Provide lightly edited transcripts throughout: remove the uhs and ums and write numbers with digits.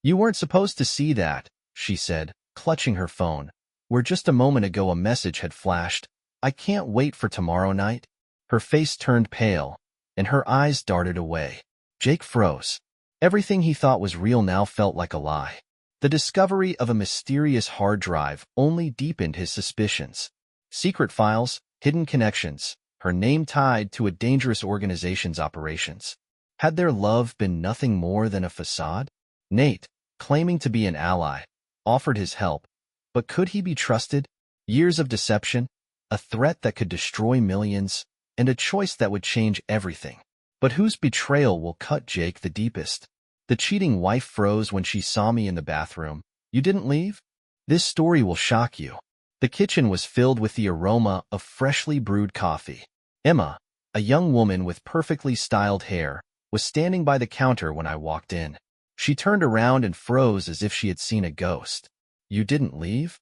You weren't supposed to see that, she said, clutching her phone, where just a moment ago a message had flashed. I can't wait for tomorrow night. Her face turned pale, and her eyes darted away. Jake froze. Everything he thought was real now felt like a lie. The discovery of a mysterious hard drive only deepened his suspicions. Secret files, hidden connections, her name tied to a dangerous organization's operations. Had their love been nothing more than a facade? Nate, claiming to be an ally, offered his help, but could he be trusted? Years of deception, a threat that could destroy millions, and a choice that would change everything. But whose betrayal will cut Jake the deepest? The cheating wife froze when she saw me in the bathroom. You didn't leave? This story will shock you. The kitchen was filled with the aroma of freshly brewed coffee. Emma, a young woman with perfectly styled hair, was standing by the counter when I walked in. She turned around and froze as if she had seen a ghost. You didn't leave?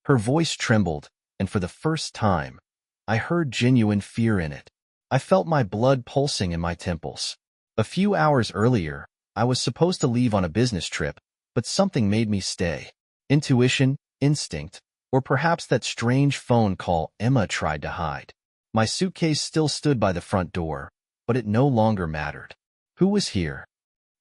Her voice trembled, and for the first time, I heard genuine fear in it. I felt my blood pulsing in my temples. A few hours earlier, I was supposed to leave on a business trip, but something made me stay. Intuition, instinct, or perhaps that strange phone call Emma tried to hide. My suitcase still stood by the front door, but it no longer mattered. Who was here?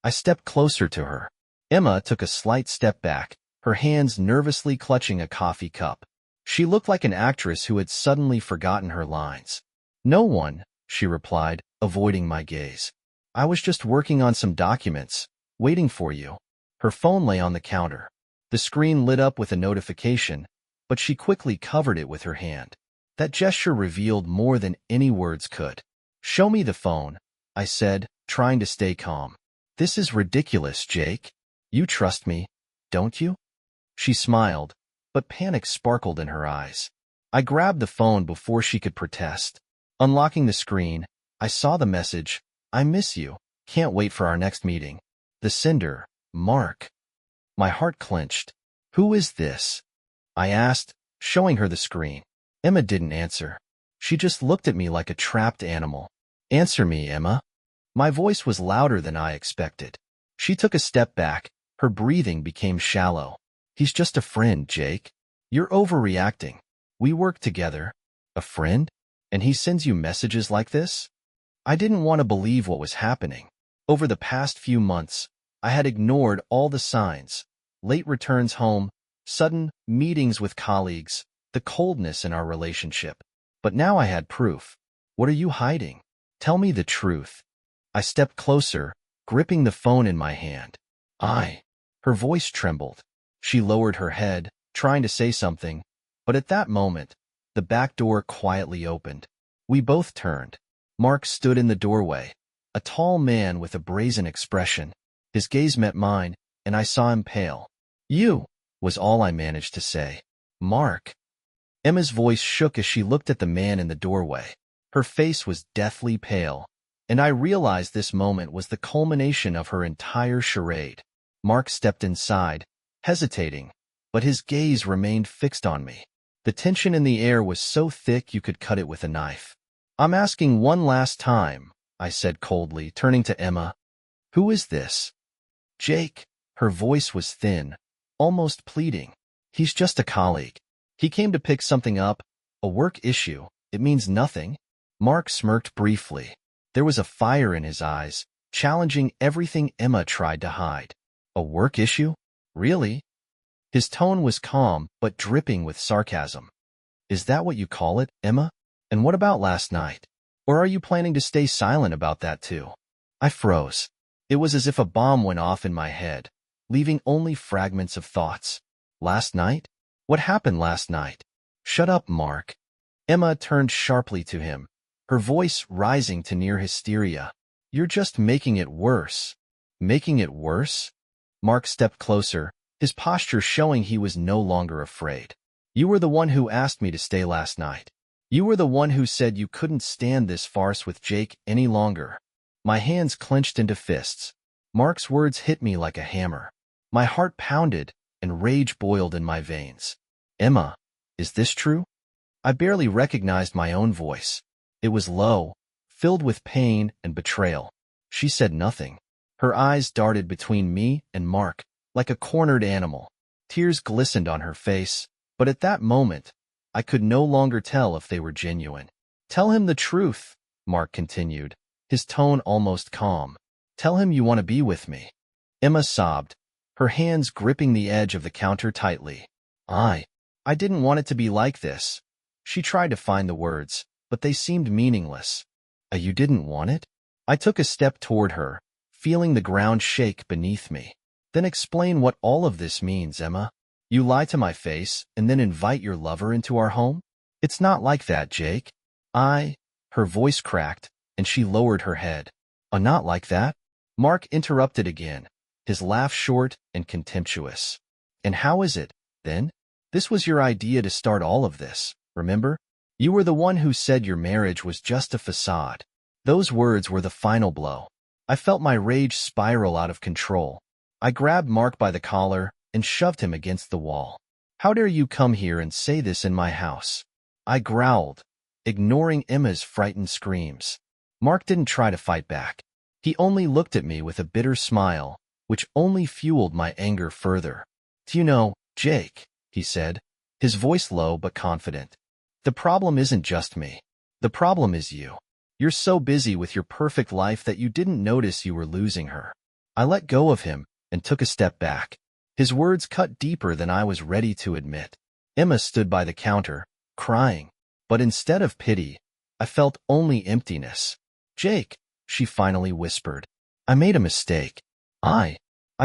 I stepped closer to her. Emma took a slight step back, her hands nervously clutching a coffee cup. She looked like an actress who had suddenly forgotten her lines. No one, she replied, avoiding my gaze. I was just working on some documents, waiting for you. Her phone lay on the counter. The screen lit up with a notification, but she quickly covered it with her hand. That gesture revealed more than any words could. Show me the phone, I said, trying to stay calm. This is ridiculous, Jake. You trust me, don't you? She smiled, but panic sparkled in her eyes. I grabbed the phone before she could protest. Unlocking the screen, I saw the message, I miss you, can't wait for our next meeting. The sender, Mark. My heart clenched. Who is this? I asked, showing her the screen. Emma didn't answer. She just looked at me like a trapped animal. Answer me, Emma. My voice was louder than I expected. She took a step back. Her breathing became shallow. He's just a friend, Jake. You're overreacting. We work together. A friend? And he sends you messages like this? I didn't want to believe what was happening. Over the past few months, I had ignored all the signs. Late returns home, sudden meetings with colleagues, the coldness in our relationship. But now I had proof. What are you hiding? Tell me the truth. I stepped closer, gripping the phone in my hand. Her voice trembled. She lowered her head, trying to say something, but at that moment, the back door quietly opened. We both turned. Mark stood in the doorway, a tall man with a brazen expression. His gaze met mine, and I saw him pale. You, was all I managed to say. Mark. Emma's voice shook as she looked at the man in the doorway. Her face was deathly pale, and I realized this moment was the culmination of her entire charade. Mark stepped inside, hesitating, but his gaze remained fixed on me. The tension in the air was so thick you could cut it with a knife. I'm asking one last time, I said coldly, turning to Emma. Who is this? Jake. Her voice was thin, almost pleading. He's just a colleague. He came to pick something up, a work issue. It means nothing. Mark smirked briefly. There was a fire in his eyes, challenging everything Emma tried to hide. A work issue? Really? His tone was calm, but dripping with sarcasm. Is that what you call it, Emma? And what about last night? Or are you planning to stay silent about that too? I froze. It was as if a bomb went off in my head, leaving only fragments of thoughts. Last night? What happened last night? Shut up, Mark. Emma turned sharply to him, her voice rising to near hysteria. You're just making it worse. Making it worse? Mark stepped closer, his posture showing he was no longer afraid. You were the one who asked me to stay last night. You were the one who said you couldn't stand this farce with Jake any longer. My hands clenched into fists. Mark's words hit me like a hammer. My heart pounded, and rage boiled in my veins. Emma, is this true? I barely recognized my own voice. It was low, filled with pain and betrayal. She said nothing. Her eyes darted between me and Mark, like a cornered animal. Tears glistened on her face, but at that moment, I could no longer tell if they were genuine. "Tell him the truth," Mark continued, his tone almost calm. "Tell him you want to be with me." Emma sobbed, her hands gripping the edge of the counter tightly. I didn't want it to be like this." She tried to find the words, but they seemed meaningless. You didn't want it?" I took a step toward her, feeling the ground shake beneath me. "Then explain what all of this means, Emma. You lie to my face and then invite your lover into our home? It's not like that, Jake." Her voice cracked, and she lowered her head. Not like that?" Mark interrupted again, his laugh short and contemptuous. "And how is it, then? This was your idea to start all of this, remember? You were the one who said your marriage was just a façade." Those words were the final blow. I felt my rage spiral out of control. I grabbed Mark by the collar and shoved him against the wall. "How dare you come here and say this in my house?" I growled, ignoring Emma's frightened screams. Mark didn't try to fight back. He only looked at me with a bitter smile, which only fueled my anger further. "Do you know, Jake," he said, his voice low but confident, "the problem isn't just me. The problem is you. You're so busy with your perfect life that you didn't notice you were losing her." I let go of him and took a step back. His words cut deeper than I was ready to admit. Emma stood by the counter, crying, but instead of pity, I felt only emptiness. "Jake," she finally whispered, "I made a mistake. I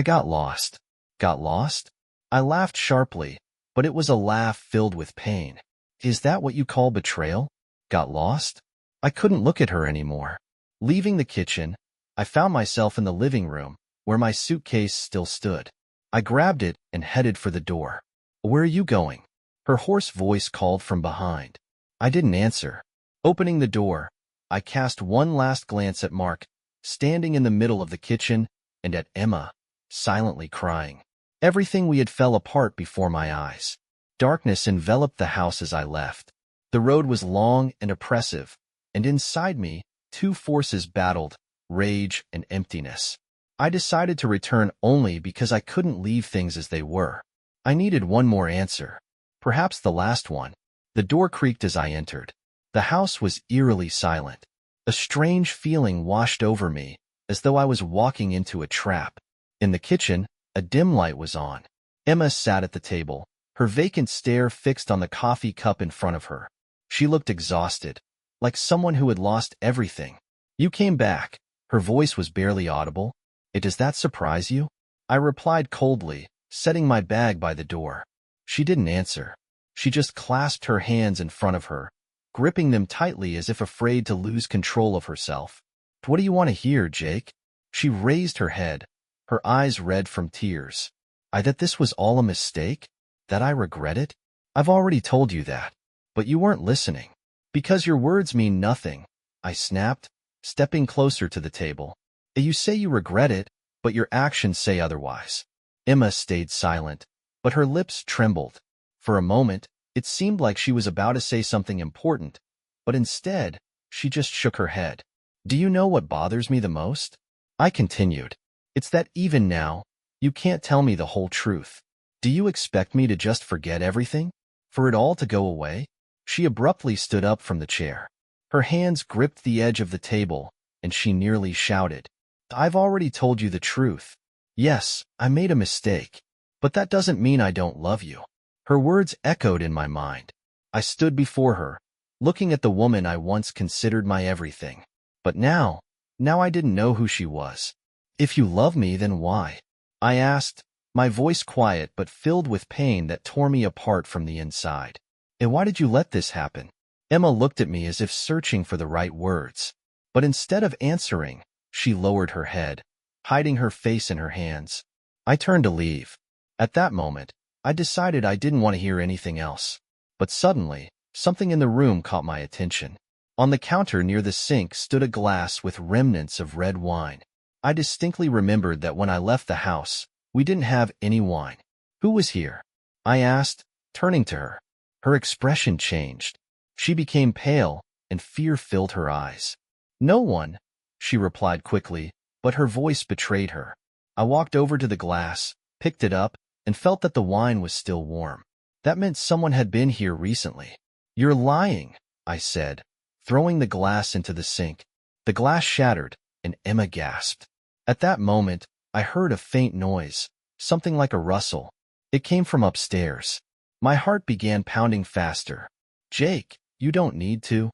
got lost." "Got lost?" I laughed sharply, but it was a laugh filled with pain. "Is that what you call betrayal? Got lost?" I couldn't look at her anymore. Leaving the kitchen, I found myself in the living room, where my suitcase still stood. I grabbed it and headed for the door. "Where are you going?" Her hoarse voice called from behind. I didn't answer. Opening the door, I cast one last glance at Mark, standing in the middle of the kitchen, and at Emma, silently crying. Everything we had fell apart before my eyes. Darkness enveloped the house as I left. The road was long and oppressive, and inside me, two forces battled, rage and emptiness. I decided to return only because I couldn't leave things as they were. I needed one more answer. Perhaps the last one. The door creaked as I entered. The house was eerily silent. A strange feeling washed over me, as though I was walking into a trap. In the kitchen, a dim light was on. Emma sat at the table, her vacant stare fixed on the coffee cup in front of her. She looked exhausted, like someone who had lost everything. "You came back." Her voice was barely audible. "Does that surprise you?" I replied coldly, setting my bag by the door. She didn't answer. She just clasped her hands in front of her, gripping them tightly as if afraid to lose control of herself. "What do you want to hear, Jake?" She raised her head, her eyes red from tears. That this was all a mistake? That I regret it? I've already told you that. But you weren't listening. "Because your words mean nothing," I snapped, stepping closer to the table. "You say you regret it, but your actions say otherwise." Emma stayed silent, but her lips trembled. For a moment, it seemed like she was about to say something important, but instead, she just shook her head. "Do you know what bothers me the most?" I continued. "It's that even now, you can't tell me the whole truth. Do you expect me to just forget everything? For it all to go away?" She abruptly stood up from the chair. Her hands gripped the edge of the table, and she nearly shouted, "I've already told you the truth. Yes, I made a mistake, but that doesn't mean I don't love you." Her words echoed in my mind. I stood before her, looking at the woman I once considered my everything. But now I didn't know who she was. "If you love me, then why?" I asked, my voice quiet but filled with pain that tore me apart from the inside. "And why did you let this happen?" Emma looked at me as if searching for the right words. But instead of answering, she lowered her head, hiding her face in her hands. I turned to leave. At that moment, I decided I didn't want to hear anything else. But suddenly, something in the room caught my attention. On the counter near the sink stood a glass with remnants of red wine. I distinctly remembered that when I left the house, we didn't have any wine. "Who was here?" I asked, turning to her. Her expression changed. She became pale, and fear filled her eyes. "No one," she replied quickly, but her voice betrayed her. I walked over to the glass, picked it up, and felt that the wine was still warm. That meant someone had been here recently. "You're lying," I said, throwing the glass into the sink. The glass shattered, and Emma gasped. At that moment, I heard a faint noise, something like a rustle. It came from upstairs. My heart began pounding faster. "Jake, you don't need to."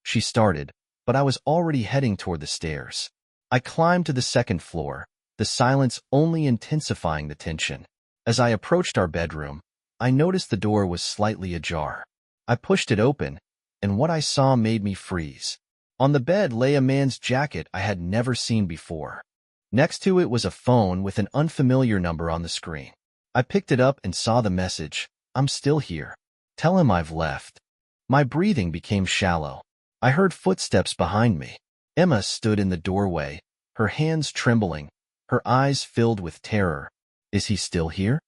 She started, but I was already heading toward the stairs. I climbed to the second floor, the silence only intensifying the tension. As I approached our bedroom, I noticed the door was slightly ajar. I pushed it open, and what I saw made me freeze. On the bed lay a man's jacket I had never seen before. Next to it was a phone with an unfamiliar number on the screen. I picked it up and saw the message, "I'm still here. Tell him I've left." My breathing became shallow. I heard footsteps behind me. Emma stood in the doorway, her hands trembling, her eyes filled with terror. "Is he still here?"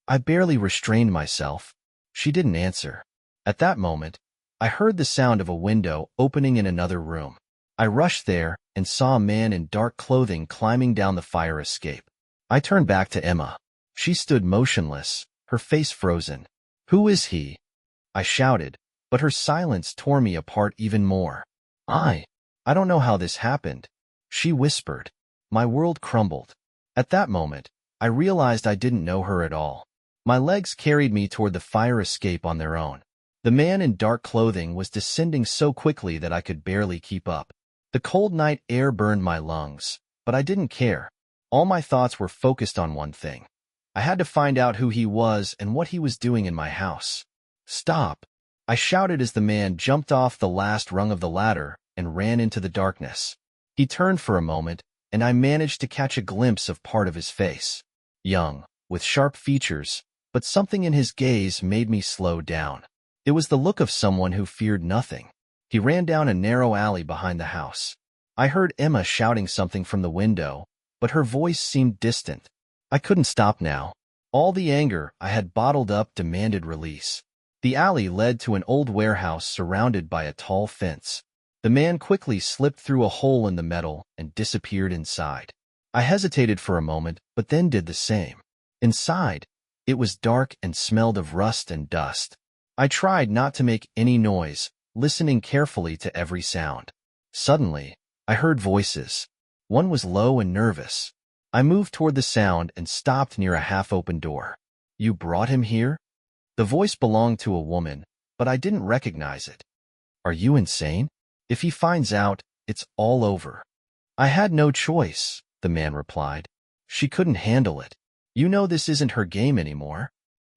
I barely restrained myself. She didn't answer. At that moment, I heard the sound of a window opening in another room. I rushed there and saw a man in dark clothing climbing down the fire escape. I turned back to Emma. She stood motionless, her face frozen. "Who is he?" I shouted, but her silence tore me apart even more. I don't know how this happened," she whispered. My world crumbled. At that moment, I realized I didn't know her at all. My legs carried me toward the fire escape on their own. The man in dark clothing was descending so quickly that I could barely keep up. The cold night air burned my lungs, but I didn't care. All my thoughts were focused on one thing. I had to find out who he was and what he was doing in my house. "Stop!" I shouted as the man jumped off the last rung of the ladder and ran into the darkness. He turned for a moment, and I managed to catch a glimpse of part of his face. Young, with sharp features, but something in his gaze made me slow down. It was the look of someone who feared nothing. He ran down a narrow alley behind the house. I heard Emma shouting something from the window, but her voice seemed distant. I couldn't stop now. All the anger I had bottled up demanded release. The alley led to an old warehouse surrounded by a tall fence. The man quickly slipped through a hole in the metal and disappeared inside. I hesitated for a moment, but then did the same. Inside, it was dark and smelled of rust and dust. I tried not to make any noise, listening carefully to every sound. Suddenly, I heard voices. One was low and nervous. I moved toward the sound and stopped near a half-open door. "You brought him here?" The voice belonged to a woman, but I didn't recognize it. "Are you insane? If he finds out, it's all over." "I had no choice," the man replied. "She couldn't handle it. You know this isn't her game anymore."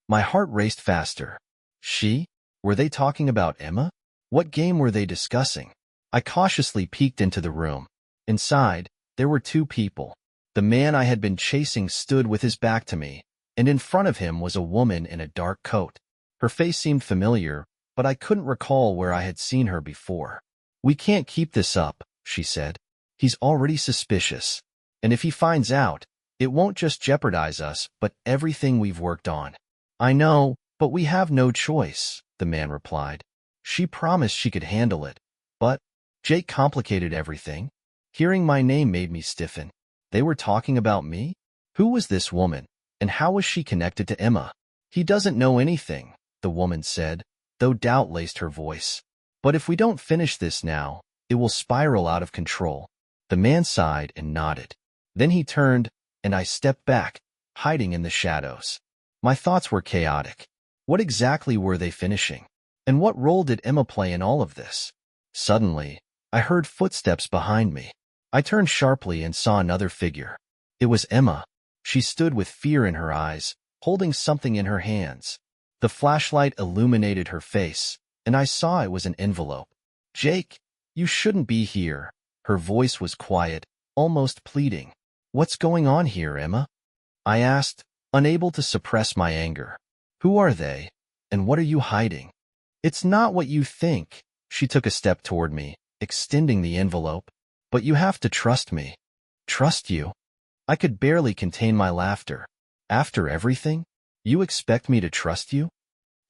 My heart raced faster. She? Were they talking about Emma? What game were they discussing? I cautiously peeked into the room. Inside, there were two people. The man I had been chasing stood with his back to me, and in front of him was a woman in a dark coat. Her face seemed familiar, but I couldn't recall where I had seen her before. "We can't keep this up," she said. "He's already suspicious. And if he finds out, it won't just jeopardize us, but everything we've worked on." "I know, but we have no choice," the man replied. She promised she could handle it, but Jake complicated everything. Hearing my name made me stiffen. They were talking about me? Who was this woman, and how was she connected to Emma? "He doesn't know anything," the woman said, though doubt laced her voice. "But if we don't finish this now, it will spiral out of control." The man sighed and nodded. Then he turned, and I stepped back, hiding in the shadows. My thoughts were chaotic. What exactly were they finishing? And what role did Emma play in all of this? Suddenly, I heard footsteps behind me. I turned sharply and saw another figure. It was Emma. She stood with fear in her eyes, holding something in her hands. The flashlight illuminated her face, and I saw it was an envelope. "Jake, you shouldn't be here." Her voice was quiet, almost pleading. "What's going on here, Emma?" I asked, unable to suppress my anger. "Who are they? And what are you hiding?" "It's not what you think." She took a step toward me, extending the envelope. "But you have to trust me." "Trust you?" I could barely contain my laughter. "After everything? You expect me to trust you?"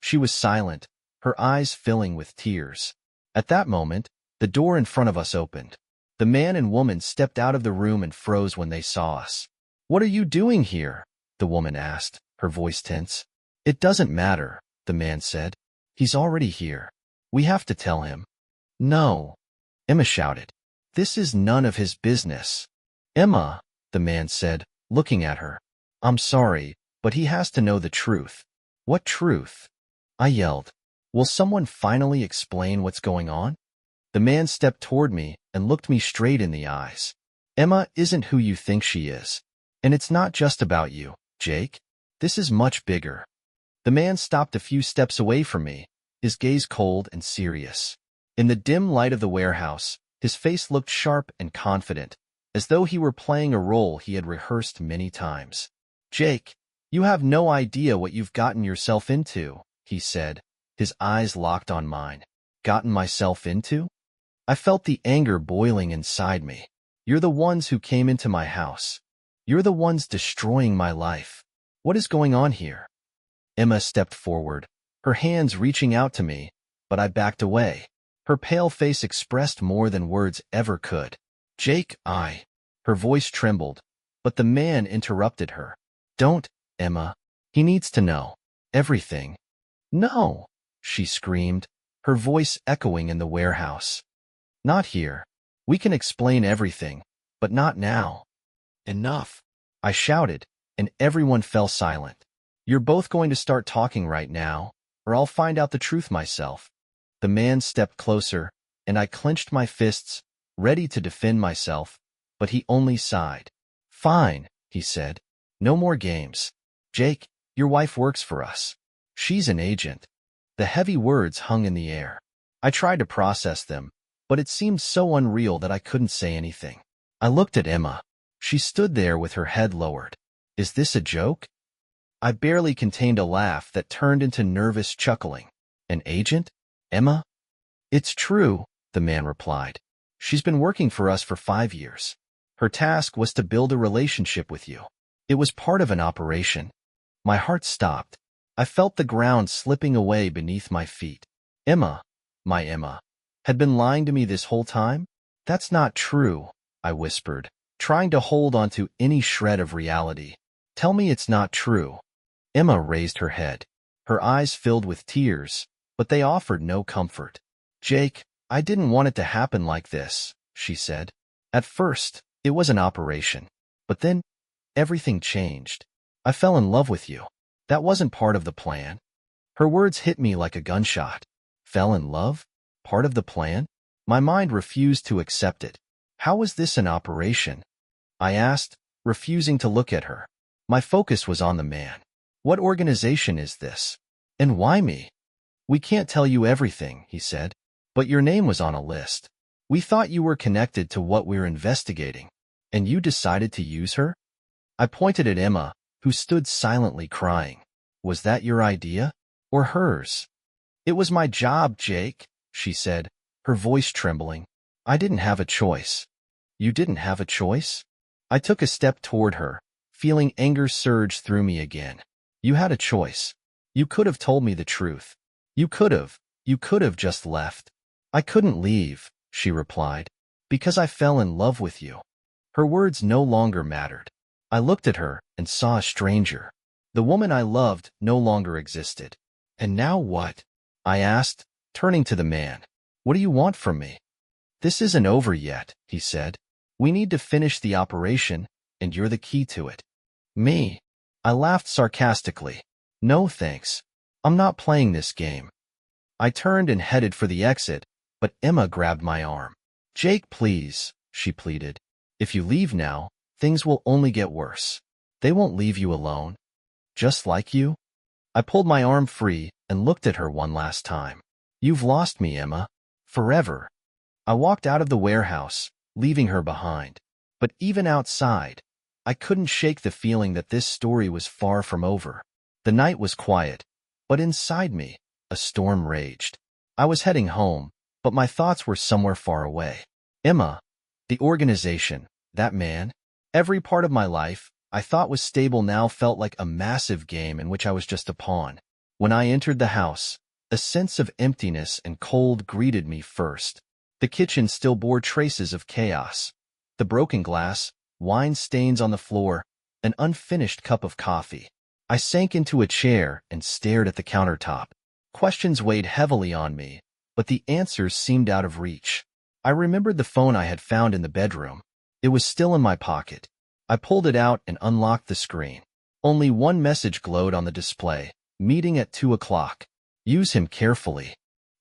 She was silent, her eyes filling with tears. At that moment, the door in front of us opened. The man and woman stepped out of the room and froze when they saw us. "What are you doing here?" the woman asked, her voice tense. It doesn't matter, the man said. He's already here. We have to tell him. No, Emma shouted. This is none of his business. Emma, the man said, looking at her. I'm sorry, but he has to know the truth. What truth? I yelled. Will someone finally explain what's going on? The man stepped toward me and looked me straight in the eyes. Emma isn't who you think she is. And it's not just about you, Jake. This is much bigger. The man stopped a few steps away from me, his gaze cold and serious. In the dim light of the warehouse, his face looked sharp and confident, as though he were playing a role he had rehearsed many times. Jake, you have no idea what you've gotten yourself into, he said, his eyes locked on mine. Gotten myself into? I felt the anger boiling inside me. You're the ones who came into my house. You're the ones destroying my life. What is going on here? Emma stepped forward, her hands reaching out to me, but I backed away. Her pale face expressed more than words ever could. Jake, Her voice trembled, but the man interrupted her. Don't, Emma. He needs to know. Everything. No, she screamed, her voice echoing in the warehouse. Not here. We can explain everything, but not now. Enough, I shouted, and everyone fell silent. You're both going to start talking right now, or I'll find out the truth myself. The man stepped closer, and I clenched my fists, ready to defend myself, but he only sighed. Fine, he said. No more games. Jake, your wife works for us. She's an agent. The heavy words hung in the air. I tried to process them, but it seemed so unreal that I couldn't say anything. I looked at Emma. She stood there with her head lowered. Is this a joke? I barely contained a laugh that turned into nervous chuckling. An agent? Emma? It's true, the man replied. She's been working for us for 5 years. Her task was to build a relationship with you. It was part of an operation. My heart stopped. I felt the ground slipping away beneath my feet. Emma, my Emma, had been lying to me this whole time? That's not true, I whispered, trying to hold on to any shred of reality. Tell me it's not true. Emma raised her head. Her eyes filled with tears, but they offered no comfort. Jake, I didn't want it to happen like this, she said. At first, it was an operation. But then, everything changed. I fell in love with you. That wasn't part of the plan. Her words hit me like a gunshot. Fell in love? Part of the plan? My mind refused to accept it. How was this an operation? I asked, refusing to look at her. My focus was on the man. What organization is this? And why me? We can't tell you everything, he said, but your name was on a list. We thought you were connected to what we're investigating, and you decided to use her? I pointed at Emma, who stood silently crying. Was that your idea? Or hers? It was my job, Jake, she said, her voice trembling. I didn't have a choice. You didn't have a choice? I took a step toward her, feeling anger surge through me again. You had a choice. You could have told me the truth. You could have just left. I couldn't leave, she replied, because I fell in love with you. Her words no longer mattered. I looked at her and saw a stranger. The woman I loved no longer existed. And now what? I asked, turning to the man. What do you want from me? This isn't over yet, he said. We need to finish the operation, and you're the key to it. Me? I laughed sarcastically. No thanks. I'm not playing this game. I turned and headed for the exit, but Emma grabbed my arm. Jake, please, she pleaded. If you leave now, things will only get worse. They won't leave you alone. Just like you? I pulled my arm free and looked at her one last time. You've lost me, Emma. Forever. I walked out of the warehouse, leaving her behind. But even outside, I couldn't shake the feeling that this story was far from over. The night was quiet, but inside me, a storm raged. I was heading home, but my thoughts were somewhere far away. Emma, the organization, that man, every part of my life I thought was stable now felt like a massive game in which I was just a pawn. When I entered the house, a sense of emptiness and cold greeted me first. The kitchen still bore traces of chaos. The broken glass, wine stains on the floor, an unfinished cup of coffee. I sank into a chair and stared at the countertop. Questions weighed heavily on me, but the answers seemed out of reach. I remembered the phone I had found in the bedroom. It was still in my pocket. I pulled it out and unlocked the screen. Only one message glowed on the display: meeting at 2 o'clock. Use him carefully.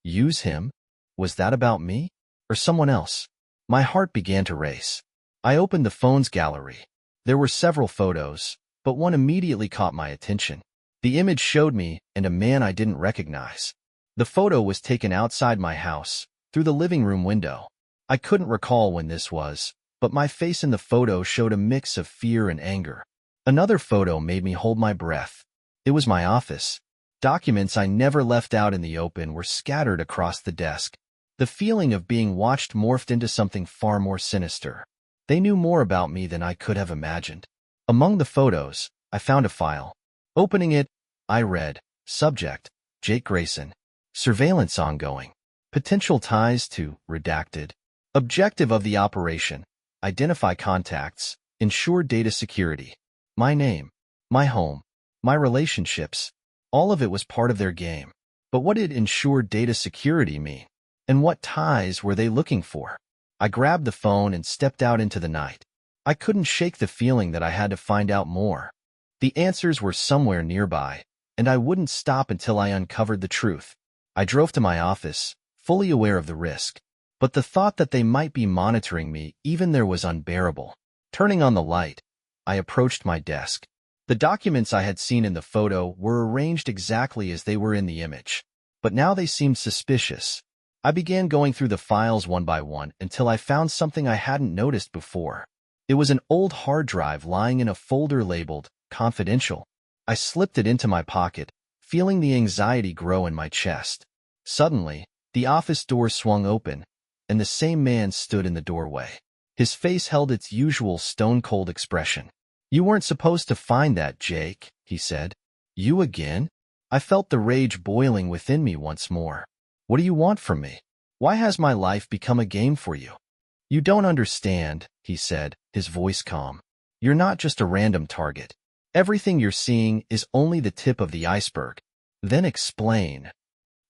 Use him? Was that about me? Or someone else? My heart began to race. I opened the phone's gallery. There were several photos, but one immediately caught my attention. The image showed me and a man I didn't recognize. The photo was taken outside my house, through the living room window. I couldn't recall when this was, but my face in the photo showed a mix of fear and anger. Another photo made me hold my breath. It was my office. Documents I never left out in the open were scattered across the desk. The feeling of being watched morphed into something far more sinister. They knew more about me than I could have imagined. Among the photos, I found a file. Opening it, I read, Subject, Jake Grayson. Surveillance ongoing. Potential ties to, redacted. Objective of the operation, identify contacts, ensure data security. My name, my home, my relationships, all of it was part of their game. But what did ensure data security mean? And what ties were they looking for? I grabbed the phone and stepped out into the night. I couldn't shake the feeling that I had to find out more. The answers were somewhere nearby, and I wouldn't stop until I uncovered the truth. I drove to my office, fully aware of the risk. But the thought that they might be monitoring me even there was unbearable. Turning on the light, I approached my desk. The documents I had seen in the photo were arranged exactly as they were in the image. But now they seemed suspicious. I began going through the files one by one until I found something I hadn't noticed before. It was an old hard drive lying in a folder labeled Confidential. I slipped it into my pocket, feeling the anxiety grow in my chest. Suddenly, the office door swung open, and the same man stood in the doorway. His face held its usual stone-cold expression. "You weren't supposed to find that, Jake," he said. "You again?" I felt the rage boiling within me once more. "What do you want from me? Why has my life become a game for you?" "You don't understand," he said, his voice calm. "You're not just a random target. Everything you're seeing is only the tip of the iceberg." "Then explain."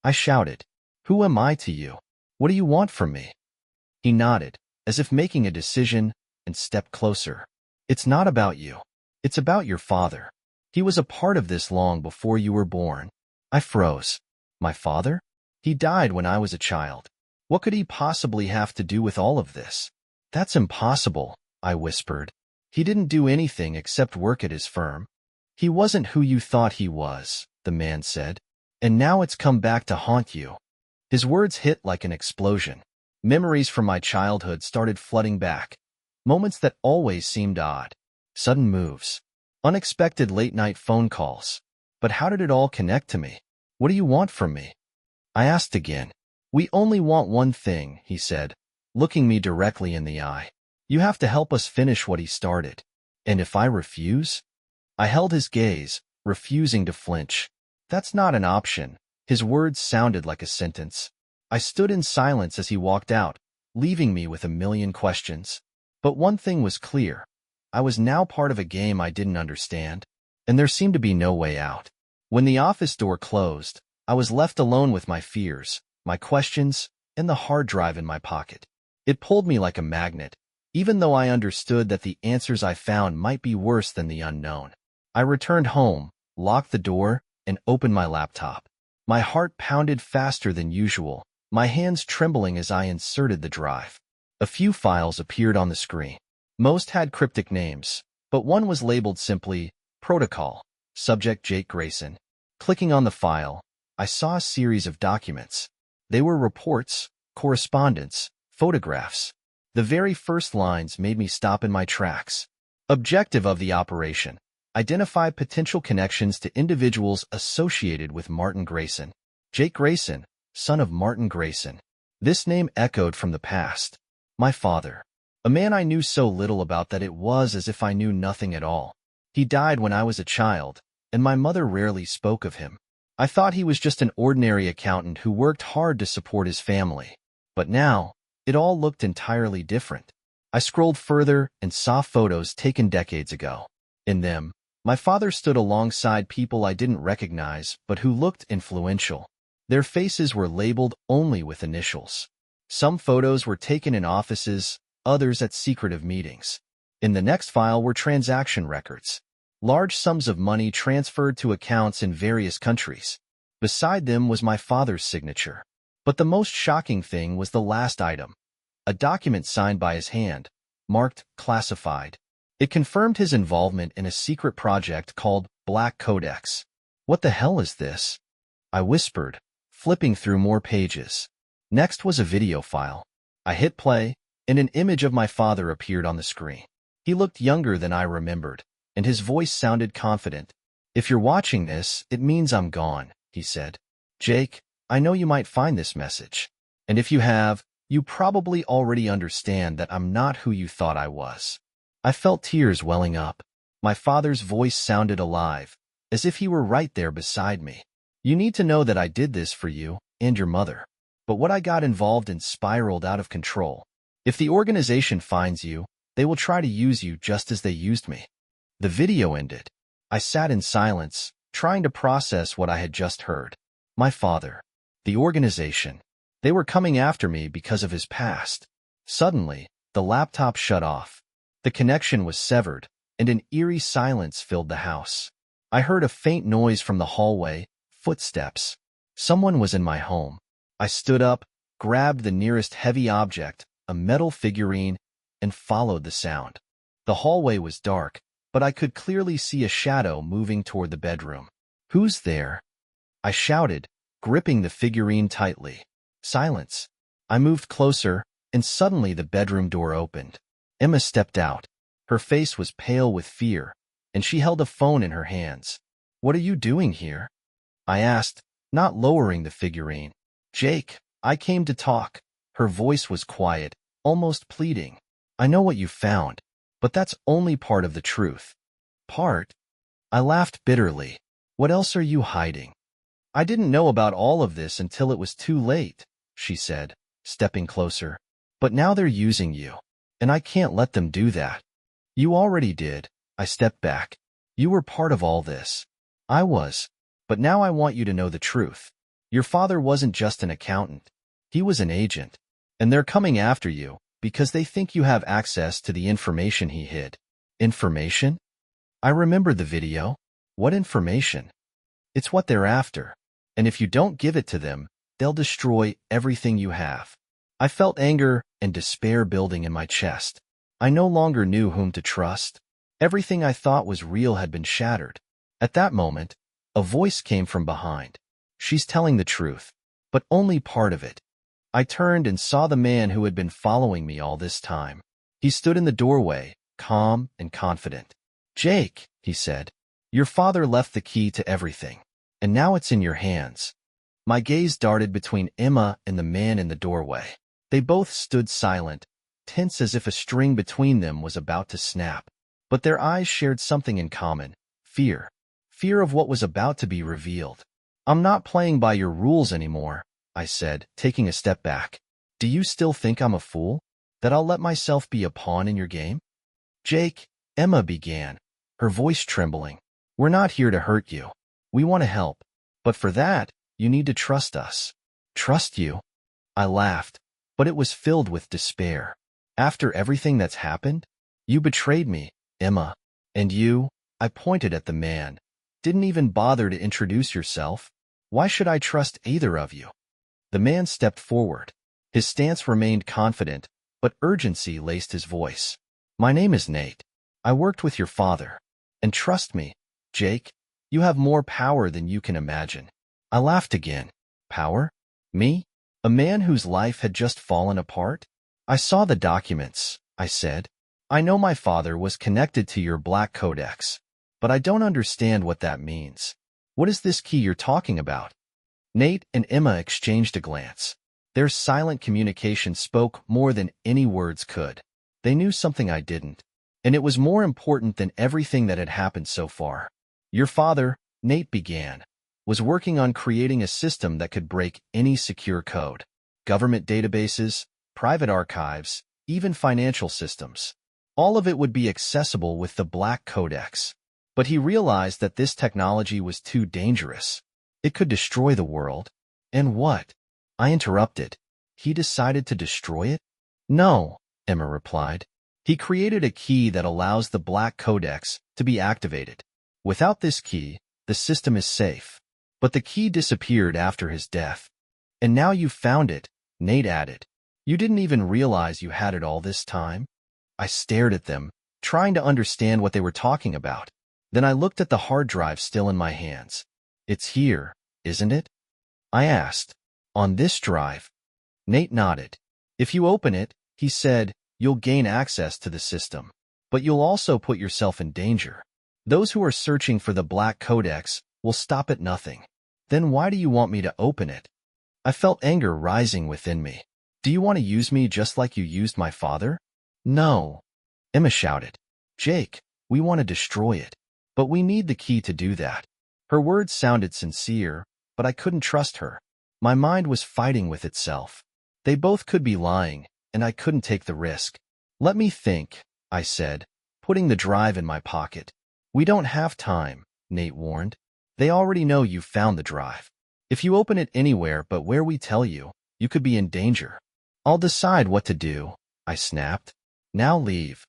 I shouted. "Who am I to you? What do you want from me?" He nodded, as if making a decision, and stepped closer. "It's not about you. It's about your father. He was a part of this long before you were born." I froze. My father? He died when I was a child. What could he possibly have to do with all of this? "That's impossible," I whispered. "He didn't do anything except work at his firm." "He wasn't who you thought he was," the man said. "And now it's come back to haunt you." His words hit like an explosion. Memories from my childhood started flooding back. Moments that always seemed odd. Sudden moves. Unexpected late-night phone calls. But how did it all connect to me? "What do you want from me?" I asked again. "We only want one thing," he said, looking me directly in the eye. "You have to help us finish what he started." "And if I refuse?" I held his gaze, refusing to flinch. "That's not an option." His words sounded like a sentence. I stood in silence as he walked out, leaving me with a million questions. But one thing was clear. I was now part of a game I didn't understand, and there seemed to be no way out. When the office door closed, I was left alone with my fears, my questions, and the hard drive in my pocket. It pulled me like a magnet, even though I understood that the answers I found might be worse than the unknown. I returned home, locked the door, and opened my laptop. My heart pounded faster than usual, my hands trembling as I inserted the drive. A few files appeared on the screen. Most had cryptic names, but one was labeled simply, Protocol, Subject Jake Grayson. Clicking on the file, I saw a series of documents. They were reports, correspondence, photographs. The very first lines made me stop in my tracks. Objective of the operation: identify potential connections to individuals associated with Martin Grayson. Jake Grayson, son of Martin Grayson. This name echoed from the past. My father. A man I knew so little about that it was as if I knew nothing at all. He died when I was a child, and my mother rarely spoke of him. I thought he was just an ordinary accountant who worked hard to support his family. But now, it all looked entirely different. I scrolled further and saw photos taken decades ago. In them, my father stood alongside people I didn't recognize but who looked influential. Their faces were labeled only with initials. Some photos were taken in offices, others at secretive meetings. In the next file were transaction records. Large sums of money transferred to accounts in various countries. Beside them was my father's signature. But the most shocking thing was the last item, a document signed by his hand, marked classified. It confirmed his involvement in a secret project called Black Codex. "What the hell is this?" I whispered, flipping through more pages. Next was a video file. I hit play, and an image of my father appeared on the screen. He looked younger than I remembered, and his voice sounded confident. "If you're watching this, it means I'm gone," he said. "Jake, I know you might find this message. And if you have, you probably already understand that I'm not who you thought I was." I felt tears welling up. My father's voice sounded alive, as if he were right there beside me. "You need to know that I did this for you and your mother. But what I got involved in spiraled out of control. If the organization finds you, they will try to use you just as they used me." The video ended. I sat in silence, trying to process what I had just heard. My father, the organization, they were coming after me because of his past. Suddenly, the laptop shut off. The connection was severed, and an eerie silence filled the house. I heard a faint noise from the hallway, footsteps. Someone was in my home. I stood up, grabbed the nearest heavy object, a metal figurine, and followed the sound. The hallway was dark, but I could clearly see a shadow moving toward the bedroom. "Who's there?" I shouted, gripping the figurine tightly. Silence. I moved closer, and suddenly the bedroom door opened. Emma stepped out. Her face was pale with fear, and she held a phone in her hands. "What are you doing here?" I asked, not lowering the figurine. "Jake, I came to talk." Her voice was quiet, almost pleading. "I know what you found, but that's only part of the truth." "Part?" I laughed bitterly. "What else are you hiding?" "I didn't know about all of this until it was too late," she said, stepping closer. "But now they're using you, and I can't let them do that." "You already did." I stepped back. "You were part of all this." "I was. But now I want you to know the truth. Your father wasn't just an accountant. He was an agent. And they're coming after you because they think you have access to the information he hid." "Information?" I remembered the video. "What information?" "It's what they're after. And if you don't give it to them, they'll destroy everything you have." I felt anger and despair building in my chest. I no longer knew whom to trust. Everything I thought was real had been shattered. At that moment, a voice came from behind. "She's telling the truth, but only part of it." I turned and saw the man who had been following me all this time. He stood in the doorway, calm and confident. "Jake," he said, "your father left the key to everything, and now it's in your hands." My gaze darted between Emma and the man in the doorway. They both stood silent, tense as if a string between them was about to snap. But their eyes shared something in common: fear. Fear of what was about to be revealed. "I'm not playing by your rules anymore," I said, taking a step back. "Do you still think I'm a fool? That I'll let myself be a pawn in your game?" "Jake," Emma began, her voice trembling, "we're not here to hurt you. We want to help. But for that, you need to trust us." "Trust you?" I laughed, but it was filled with despair. "After everything that's happened? You betrayed me, Emma. And you," I pointed at the man, "didn't even bother to introduce yourself. Why should I trust either of you?" The man stepped forward. His stance remained confident, but urgency laced his voice. "My name is Nate. I worked with your father. And trust me, Jake, you have more power than you can imagine." I laughed again. "Power? Me? A man whose life had just fallen apart?" "I saw the documents," I said. "I know my father was connected to your Black Codex, but I don't understand what that means. What is this key you're talking about?" Nate and Emma exchanged a glance. Their silent communication spoke more than any words could. They knew something I didn't, and it was more important than everything that had happened so far. "Your father," Nate began, "was working on creating a system that could break any secure code. Government databases, private archives, even financial systems. All of it would be accessible with the Black Codex. But he realized that this technology was too dangerous. It could destroy the world. And what? I interrupted. He decided to destroy it? No, Emma replied. He created a key that allows the Black Codex to be activated. Without this key, the system is safe. But the key disappeared after his death. And now you've found it, Nate added. You didn't even realize you had it all this time? I stared at them, trying to understand what they were talking about. Then I looked at the hard drive still in my hands. It's here, isn't it? I asked. On this drive. Nate nodded. If you open it, he said, you'll gain access to the system. But you'll also put yourself in danger. Those who are searching for the Black Codex will stop at nothing. Then why do you want me to open it? I felt anger rising within me. Do you want to use me just like you used my father? No. Emma shouted. Jake, we want to destroy it. But we need the key to do that. Her words sounded sincere, but I couldn't trust her. My mind was fighting with itself. They both could be lying, and I couldn't take the risk. Let me think, I said, putting the drive in my pocket. We don't have time, Nate warned. They already know you found the drive. If you open it anywhere but where we tell you, you could be in danger. I'll decide what to do, I snapped. Now leave.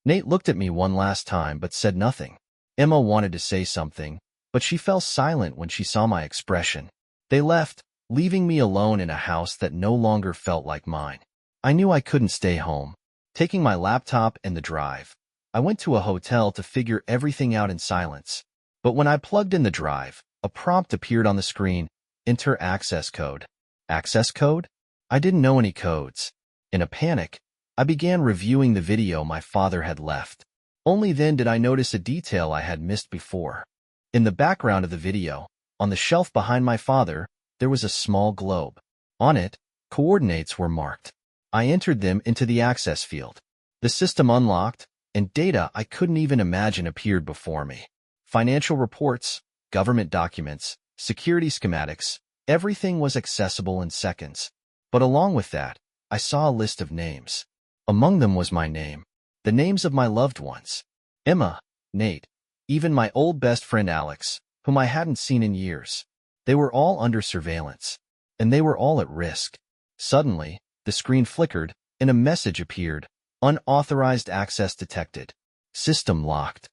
Nate looked at me one last time but said nothing. Emma wanted to say something, but she fell silent when she saw my expression. They left, leaving me alone in a house that no longer felt like mine. I knew I couldn't stay home. Taking my laptop and the drive, I went to a hotel to figure everything out in silence. But when I plugged in the drive, a prompt appeared on the screen. Enter access code. Access code? I didn't know any codes. In a panic, I began reviewing the video my father had left. Only then did I notice a detail I had missed before. In the background of the video, on the shelf behind my father, there was a small globe. On it, coordinates were marked. I entered them into the access field. The system unlocked, and data I couldn't even imagine appeared before me. Financial reports, government documents, security schematics, everything was accessible in seconds. But along with that, I saw a list of names. Among them was my name, the names of my loved ones. Emma, Nate, even my old best friend Alex, whom I hadn't seen in years. They were all under surveillance, and they were all at risk. Suddenly, the screen flickered, and a message appeared. Unauthorized access detected. System locked.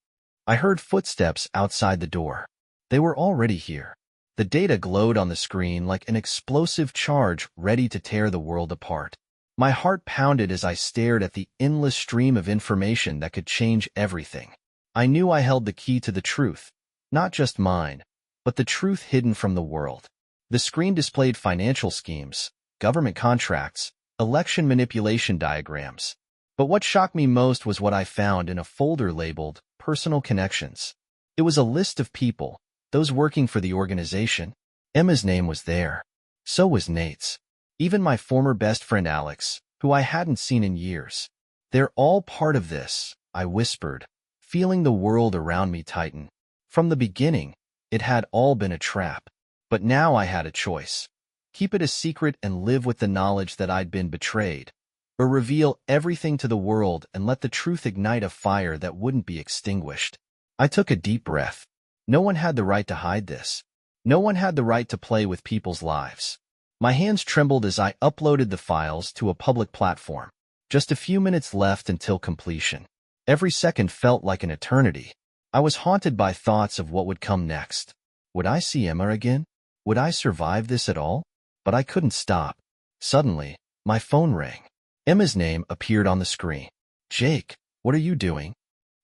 I heard footsteps outside the door. They were already here. The data glowed on the screen like an explosive charge ready to tear the world apart. My heart pounded as I stared at the endless stream of information that could change everything. I knew I held the key to the truth, not just mine, but the truth hidden from the world. The screen displayed financial schemes, government contracts, election manipulation diagrams. But what shocked me most was what I found in a folder labeled Personal Connections. It was a list of people, those working for the organization. Emma's name was there. So was Nate's. Even my former best friend Alex, who I hadn't seen in years. They're all part of this, I whispered, feeling the world around me tighten. From the beginning, it had all been a trap. But now I had a choice. Keep it a secret and live with the knowledge that I'd been betrayed, or reveal everything to the world and let the truth ignite a fire that wouldn't be extinguished. I took a deep breath. No one had the right to hide this. No one had the right to play with people's lives. My hands trembled as I uploaded the files to a public platform. Just a few minutes left until completion. Every second felt like an eternity. I was haunted by thoughts of what would come next. Would I see Emma again? Would I survive this at all? But I couldn't stop. Suddenly, my phone rang. Emma's name appeared on the screen. Jake, what are you doing?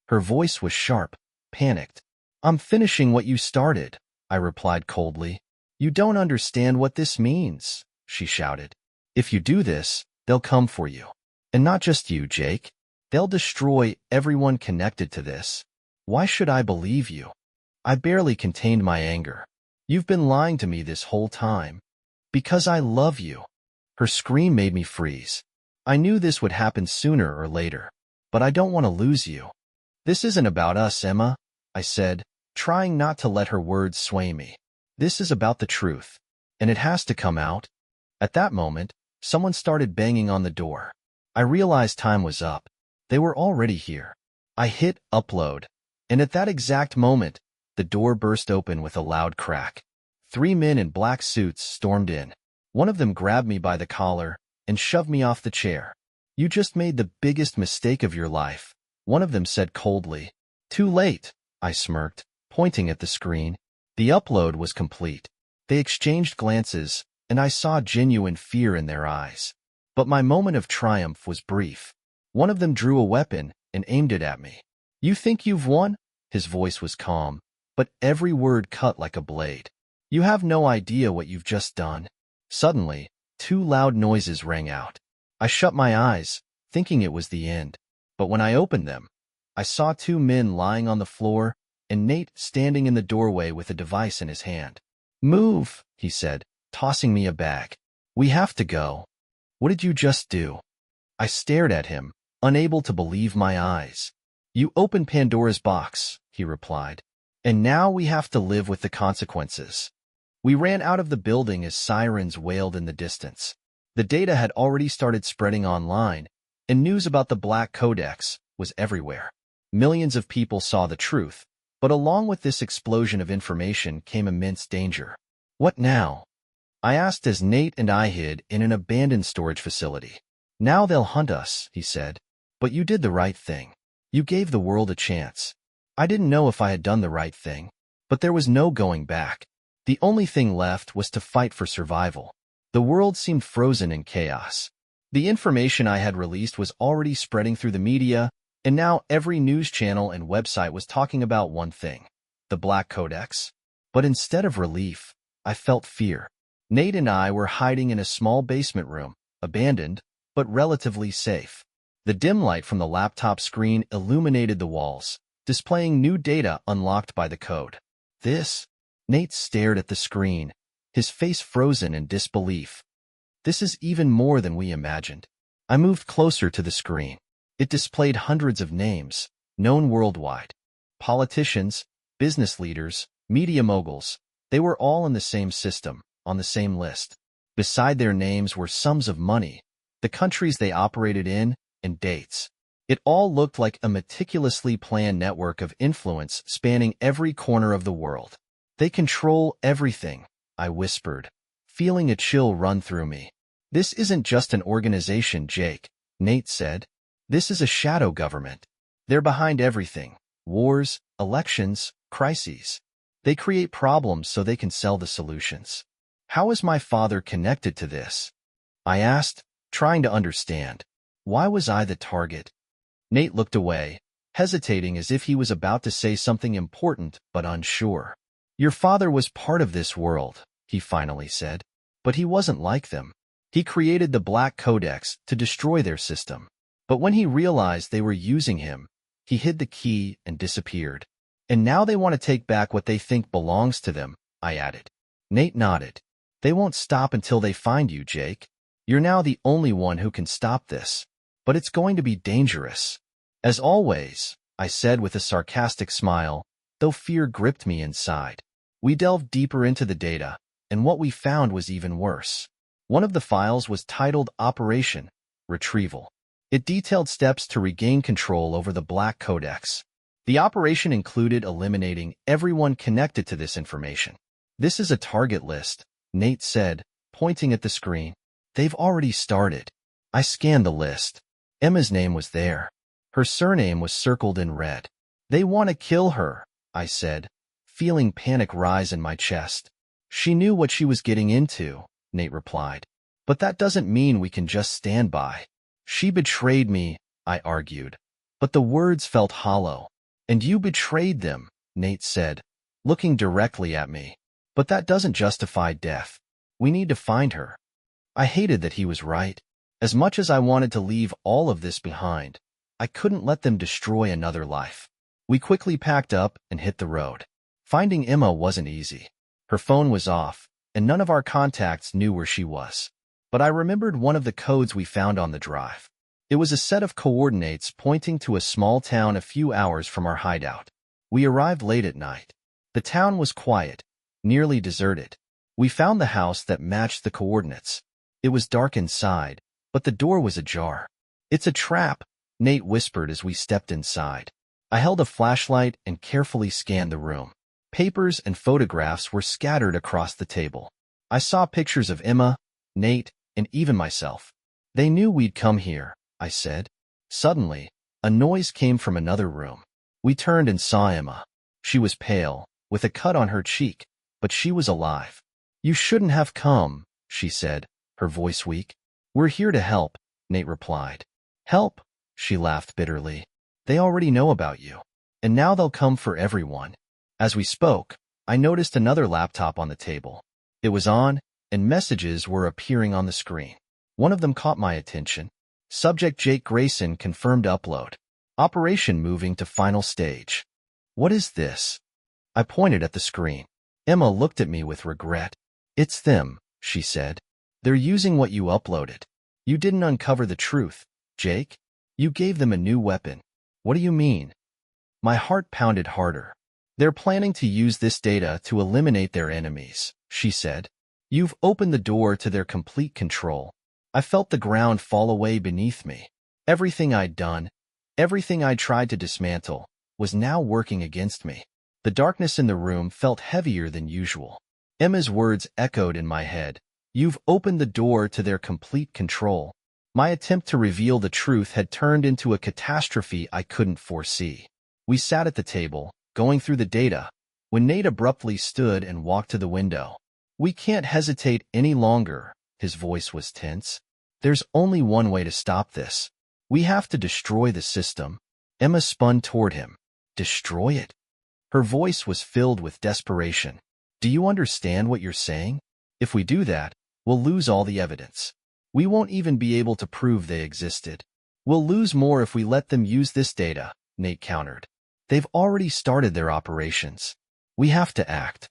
Her voice was sharp, panicked. I'm finishing what you started, I replied coldly. You don't understand what this means, she shouted. If you do this, they'll come for you. And not just you, Jake. They'll destroy everyone connected to this. Why should I believe you? I barely contained my anger. You've been lying to me this whole time. Because I love you. Her scream made me freeze. I knew this would happen sooner or later. But I don't want to lose you. This isn't about us, Emma, I said, trying not to let her words sway me. This is about the truth, and it has to come out. At that moment, someone started banging on the door. I realized time was up. They were already here. I hit upload, and at that exact moment, the door burst open with a loud crack. 3 men in black suits stormed in. One of them grabbed me by the collar and shoved me off the chair. "You just made the biggest mistake of your life," one of them said coldly. "Too late," I smirked, pointing at the screen. The upload was complete. They exchanged glances, and I saw genuine fear in their eyes. But my moment of triumph was brief. One of them drew a weapon and aimed it at me. "You think you've won?" His voice was calm, but every word cut like a blade. "You have no idea what you've just done." Suddenly, 2 loud noises rang out. I shut my eyes, thinking it was the end. But when I opened them, I saw 2 men lying on the floor and Nate standing in the doorway with a device in his hand. "Move," he said, tossing me a bag. "We have to go." "What did you just do?" I stared at him, unable to believe my eyes. "You opened Pandora's box," he replied. "And now we have to live with the consequences." We ran out of the building as sirens wailed in the distance. The data had already started spreading online, and news about the Black Codex was everywhere. Millions of people saw the truth, but along with this explosion of information came immense danger. "What now?" I asked as Nate and I hid in an abandoned storage facility. "Now they'll hunt us," he said. "But you did the right thing. You gave the world a chance." I didn't know if I had done the right thing, but there was no going back. The only thing left was to fight for survival. The world seemed frozen in chaos. The information I had released was already spreading through the media, and now every news channel and website was talking about one thing: the Black Codex. But instead of relief, I felt fear. Nate and I were hiding in a small basement room, abandoned, but relatively safe. The dim light from the laptop screen illuminated the walls, displaying new data unlocked by the code. "This?" Nate stared at the screen, his face frozen in disbelief. "This is even more than we imagined." I moved closer to the screen. It displayed hundreds of names, known worldwide. Politicians, business leaders, media moguls, they were all in the same system, on the same list. Beside their names were sums of money, the countries they operated in, and dates. It all looked like a meticulously planned network of influence spanning every corner of the world. "They control everything," I whispered, feeling a chill run through me. "This isn't just an organization, Jake," Nate said. "This is a shadow government. They're behind everything: wars, elections, crises. They create problems so they can sell the solutions." "How is my father connected to this?" I asked, trying to understand. Why was I the target? Nate looked away, hesitating as if he was about to say something important but unsure. "Your father was part of this world," he finally said. "But he wasn't like them. He created the Black Codex to destroy their system. But when he realized they were using him, he hid the key and disappeared. And now they want to take back what they think belongs to them," I added. Nate nodded. "They won't stop until they find you, Jake. You're now the only one who can stop this. But it's going to be dangerous." "As always," I said with a sarcastic smile, though fear gripped me inside. We delved deeper into the data, and what we found was even worse. One of the files was titled Operation Retrieval. It detailed steps to regain control over the Black Codex. The operation included eliminating everyone connected to this information. "This is a target list," Nate said, pointing at the screen. "They've already started." I scanned the list. Emma's name was there. Her surname was circled in red. "They want to kill her," I said, feeling panic rise in my chest. "She knew what she was getting into," Nate replied. "But that doesn't mean we can just stand by." "She betrayed me," I argued. But the words felt hollow. "And you betrayed them," Nate said, looking directly at me. "But that doesn't justify death. We need to find her." I hated that he was right. As much as I wanted to leave all of this behind, I couldn't let them destroy another life. We quickly packed up and hit the road. Finding Emma wasn't easy. Her phone was off, and none of our contacts knew where she was. But I remembered one of the codes we found on the drive. It was a set of coordinates pointing to a small town a few hours from our hideout. We arrived late at night. The town was quiet, nearly deserted. We found the house that matched the coordinates. It was dark inside, but the door was ajar. "It's a trap," Nate whispered as we stepped inside. I held a flashlight and carefully scanned the room. Papers and photographs were scattered across the table. I saw pictures of Emma, Nate, and even myself. They knew we'd come here, I said. Suddenly, a noise came from another room. We turned and saw Emma. She was pale, with a cut on her cheek, but she was alive. "You shouldn't have come," she said, her voice weak. "We're here to help," Nate replied. "Help?" She laughed bitterly. "They already know about you, and now they'll come for everyone." As we spoke, I noticed another laptop on the table. It was on, and messages were appearing on the screen. One of them caught my attention. Subject Jake Grayson confirmed upload. Operation moving to final stage. "What is this?" I pointed at the screen. Emma looked at me with regret. "It's them," she said. "They're using what you uploaded. You didn't uncover the truth, Jake. You gave them a new weapon." "What do you mean?" My heart pounded harder. "They're planning to use this data to eliminate their enemies," she said. "You've opened the door to their complete control." I felt the ground fall away beneath me. Everything I'd done, everything I'd tried to dismantle, was now working against me. The darkness in the room felt heavier than usual. Emma's words echoed in my head. "You've opened the door to their complete control." My attempt to reveal the truth had turned into a catastrophe I couldn't foresee. We sat at the table, going through the data, when Nate abruptly stood and walked to the window. "We can't hesitate any longer," his voice was tense. "There's only one way to stop this. We have to destroy the system." Emma spun toward him. "Destroy it?" Her voice was filled with desperation. "Do you understand what you're saying? If we do that, we'll lose all the evidence. We won't even be able to prove they existed. We'll lose more if we let them use this data," Nate countered. "They've already started their operations. We have to act."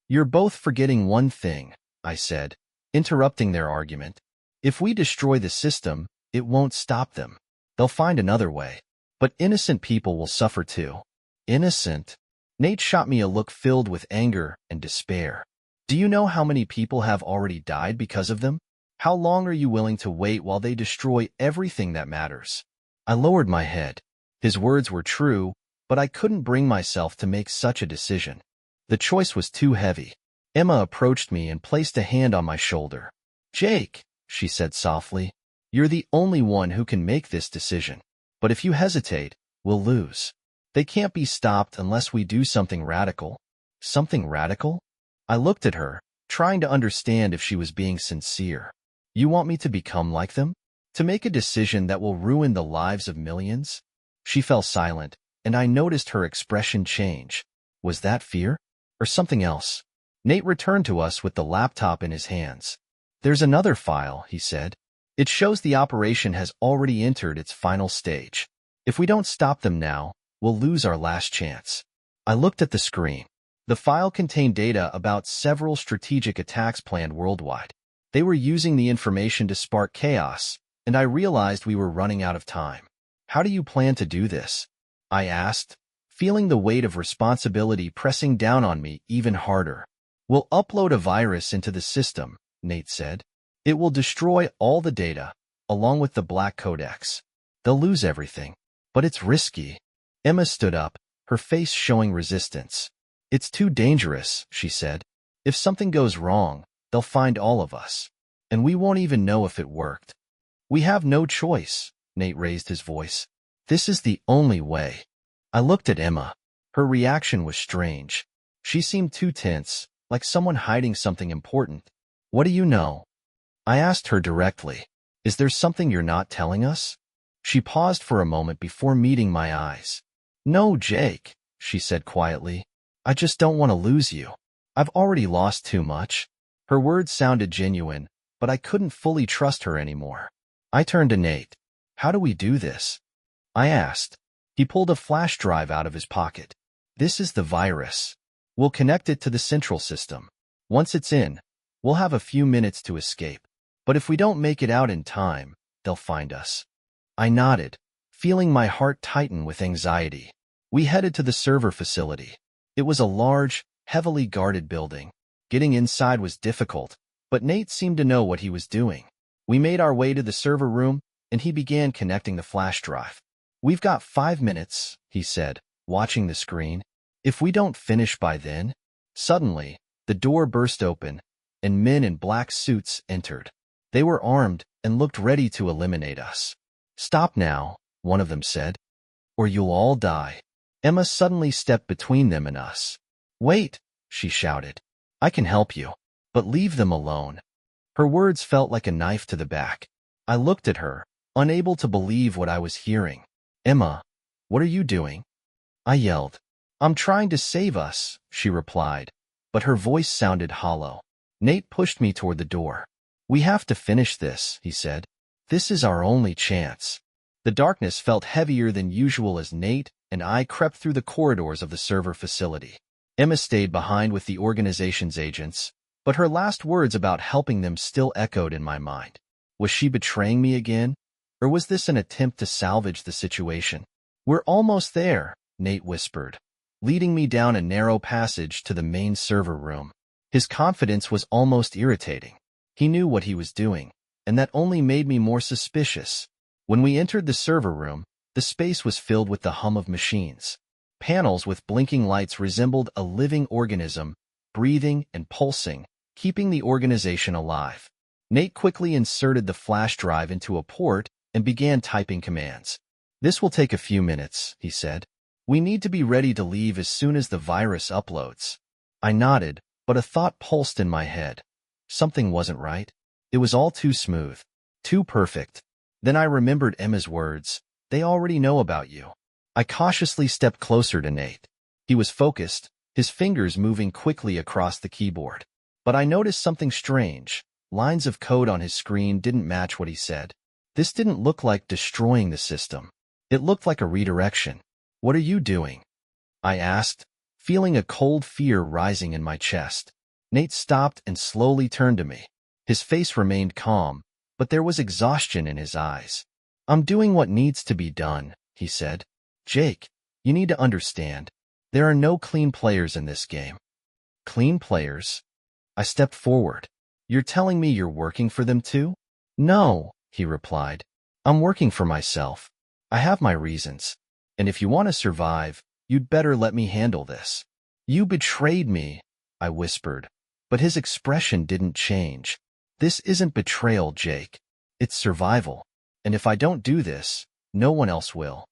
"You're both forgetting one thing," I said, interrupting their argument. "If we destroy the system, it won't stop them. They'll find another way. But innocent people will suffer too." "Innocent?" Nate shot me a look filled with anger and despair. "Do you know how many people have already died because of them? How long are you willing to wait while they destroy everything that matters?" I lowered my head. His words were true, but I couldn't bring myself to make such a decision. The choice was too heavy. Emma approached me and placed a hand on my shoulder. "Jake," she said softly, "you're the only one who can make this decision. But if you hesitate, we'll lose. They can't be stopped unless we do something radical." "Something radical?" I looked at her, trying to understand if she was being sincere. "You want me to become like them? To make a decision that will ruin the lives of millions?" She fell silent, and I noticed her expression change. Was that fear? Or something else? Nate returned to us with the laptop in his hands. "There's another file," he said. "It shows the operation has already entered its final stage. If we don't stop them now, we'll lose our last chance." I looked at the screen. The file contained data about several strategic attacks planned worldwide. They were using the information to spark chaos, and I realized we were running out of time. "How do you plan to do this?" I asked, feeling the weight of responsibility pressing down on me even harder. "We'll upload a virus into the system," Nate said. "It will destroy all the data, along with the Black Codex. They'll lose everything. But it's risky." Emma stood up, her face showing resistance. "It's too dangerous," she said. "If something goes wrong, they'll find all of us. And we won't even know if it worked." "We have no choice," Nate raised his voice. "This is the only way." I looked at Emma. Her reaction was strange. She seemed too tense, like someone hiding something important. "What do you know?" I asked her directly. "Is there something you're not telling us?" She paused for a moment before meeting my eyes. "No, Jake," she said quietly. "I just don't want to lose you. I've already lost too much." Her words sounded genuine, but I couldn't fully trust her anymore. I turned to Nate. "How do we do this?" I asked. He pulled a flash drive out of his pocket. "This is the virus. We'll connect it to the central system. Once it's in, we'll have a few minutes to escape. But if we don't make it out in time, they'll find us." I nodded, feeling my heart tighten with anxiety. We headed to the server facility. It was a large, heavily guarded building. Getting inside was difficult, but Nate seemed to know what he was doing. We made our way to the server room, and he began connecting the flash drive. "We've got 5 minutes," he said, watching the screen. "If we don't finish by then—" Suddenly, the door burst open, and men in black suits entered. They were armed and looked ready to eliminate us. "Stop now," one of them said, "or you'll all die." Emma suddenly stepped between them and us. "Wait," she shouted. "I can help you, but leave them alone." Her words felt like a knife to the back. I looked at her, unable to believe what I was hearing. "Emma, what are you doing?" I yelled. "I'm trying to save us," she replied, but her voice sounded hollow. Nate pushed me toward the door. "We have to finish this," he said. "This is our only chance." The darkness felt heavier than usual as Nate and I crept through the corridors of the server facility. Emma stayed behind with the organization's agents, but her last words about helping them still echoed in my mind. Was she betraying me again? Or was this an attempt to salvage the situation? "We're almost there," Nate whispered, leading me down a narrow passage to the main server room. His confidence was almost irritating. He knew what he was doing, and that only made me more suspicious. When we entered the server room, the space was filled with the hum of machines. Panels with blinking lights resembled a living organism, breathing and pulsing, keeping the organization alive. Nate quickly inserted the flash drive into a port and began typing commands. "This will take a few minutes," he said. "We need to be ready to leave as soon as the virus uploads." I nodded, but a thought pulsed in my head. Something wasn't right. It was all too smooth, too perfect. Then I remembered Emma's words. "They already know about you." I cautiously stepped closer to Nate. He was focused, his fingers moving quickly across the keyboard. But I noticed something strange. Lines of code on his screen didn't match what he said. This didn't look like destroying the system. It looked like a redirection. "What are you doing?" I asked, feeling a cold fear rising in my chest. Nate stopped and slowly turned to me. His face remained calm, but there was exhaustion in his eyes. "I'm doing what needs to be done," he said. "Jake, you need to understand. There are no clean players in this game." "Clean players?" I stepped forward. "You're telling me you're working for them too?" "No," he replied. "I'm working for myself. I have my reasons. And if you want to survive, you'd better let me handle this." "You betrayed me," I whispered, but his expression didn't change. "This isn't betrayal, Jake. It's survival. And if I don't do this, no one else will."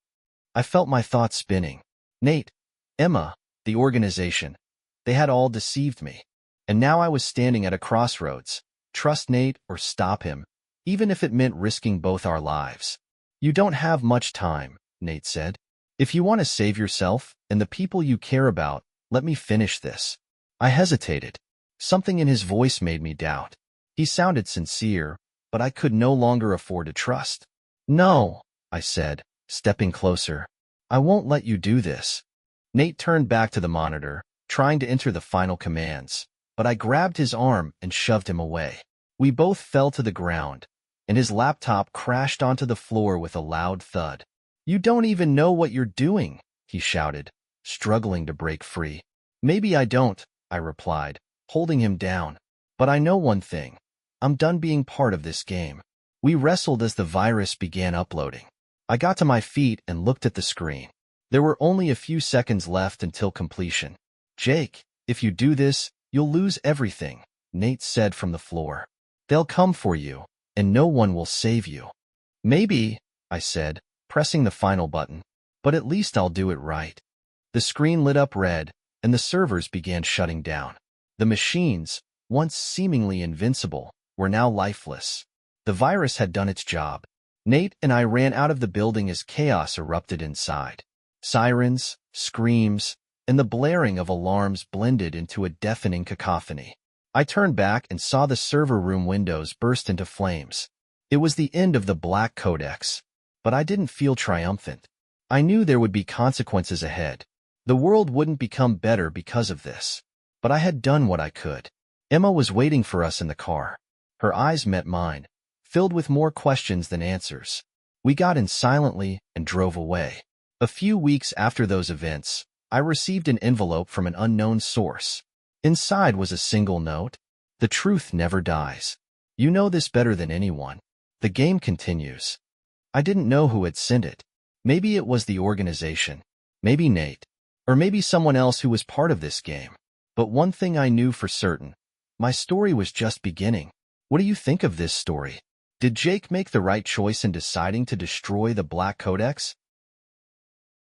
I felt my thoughts spinning. Nate, Emma, the organization, they had all deceived me. And now I was standing at a crossroads. Trust Nate or stop him, even if it meant risking both our lives. "You don't have much time," Nate said. "If you want to save yourself and the people you care about, let me finish this." I hesitated. Something in his voice made me doubt. He sounded sincere, but I could no longer afford to trust. "No," I said, stepping closer. "I won't let you do this." Nate turned back to the monitor, trying to enter the final commands, but I grabbed his arm and shoved him away. We both fell to the ground, and his laptop crashed onto the floor with a loud thud. "You don't even know what you're doing," he shouted, struggling to break free. "Maybe I don't," I replied, holding him down. "But I know one thing. I'm done being part of this game." We wrestled as the virus began uploading. I got to my feet and looked at the screen. There were only a few seconds left until completion. "Jake, if you do this, you'll lose everything," Nate said from the floor. "They'll come for you, and no one will save you." "Maybe," I said, pressing the final button, "but at least I'll do it right." The screen lit up red, and the servers began shutting down. The machines, once seemingly invincible, were now lifeless. The virus had done its job. Nate and I ran out of the building as chaos erupted inside. Sirens, screams, and the blaring of alarms blended into a deafening cacophony. I turned back and saw the server room windows burst into flames. It was the end of the Black Codex, but I didn't feel triumphant. I knew there would be consequences ahead. The world wouldn't become better because of this. But I had done what I could. Emma was waiting for us in the car. Her eyes met mine, filled with more questions than answers. We got in silently and drove away. A few weeks after those events, I received an envelope from an unknown source. Inside was a single note. "The truth never dies. You know this better than anyone. The game continues." I didn't know who had sent it. Maybe it was the organization, maybe Nate, or maybe someone else who was part of this game. But one thing I knew for certain, my story was just beginning. What do you think of this story? Did Jake make the right choice in deciding to destroy the Black Codex?